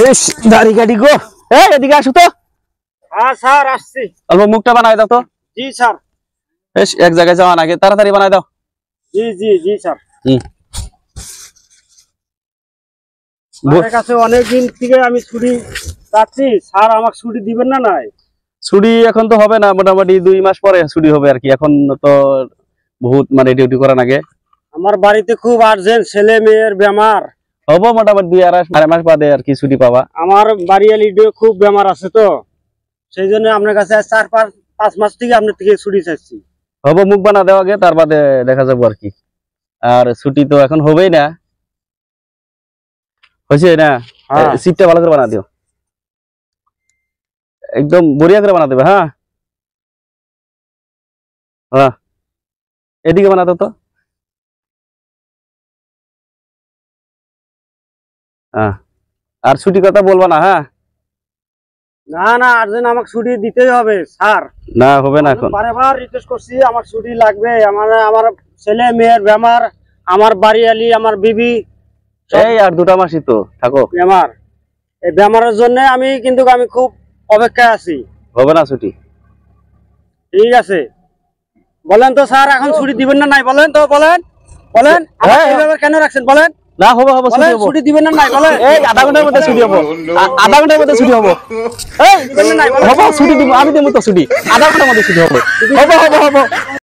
S দাড়ি গাড়ি গো। এই এদিকে আসো তো। হ্যাঁ স্যার আসছি। অল্প মুখটা বানায় দাও তো। জি স্যার। এস এক জায়গায় যাওয়া আগে তাড়াতাড়ি বানায় দাও। জি জি জি স্যার। আমার কাছে অনেকদিন থেকে আমি ছুটি চাচ্ছি, স্যার আমাকে ছুটি দিবেন না? নাই ছুটি এখন তো হবে না, মোটামুটি 2 মাস পরে ছুটি হবে আর কি। এখন তো বহুত মানে ডিউটি করা লাগে। আমার বাড়িতে খুব আর্জেন্ট, ছেলে মেয়ের বেমার। হবো মোটামুটি 2-2.5 মাস বাদে আর কি ছুটি পাবা। আমার বাড়িয়ালি খুব বেমার আছে তো, সেই জন্য আপনার কাছে 4-5 মাস থেকে আপনার থেকে ছুটি চাচ্ছি। হবো মুখ বানা দেওয়া আগে, তার বাদে দেখা যাবো আর কি। আর ছুটি তো এখন হবেই না, হয়েছে না? সিটটা ভালো করে বানা দিও, একদম বড়িয়া করে বানা দেবে। হ্যাঁ হ্যাঁ, এদিকে বানাতো তো। হ্যাঁ, আর ছুটি কথা বলবা না। হ্যাঁ না না, আর্জেন্ট আমাকে ছুটি দিতেই হবে স্যার। না হবে না এখন। বারবার রিকোয়েস্ট করছি, আমার ছুটি লাগবে। আমার ছেলে মেয়ের বেমার, আমার বাড়িয়ালি, আমার বিবি এই আর 2টা মাসই তো থাকো। বেমার, এই বেমারের জন্য আমি খুব অপেক্ষায় আছি। হবে না ছুটি। ঠিক আছে, বলেন তো স্যার, এখন ছুটি দিবেন না? নাই বলেন তো, বলেন বলেন। এইভাবে কেন রাখছেন বলেন? না হবে হবে, ছুটি দিবেন না? নাই বলেন। এই আধা ঘন্টার মধ্যে ছুটি হবো, আধা ঘন্টার মধ্যে ছুটি হবো। এই দিবেন না? নাই বলেন। হবো, ছুটি দিব, আমি দেবো তো ছুটি, আধা ঘন্টার মধ্যে ছুটি হবো। হবো হবো হবো।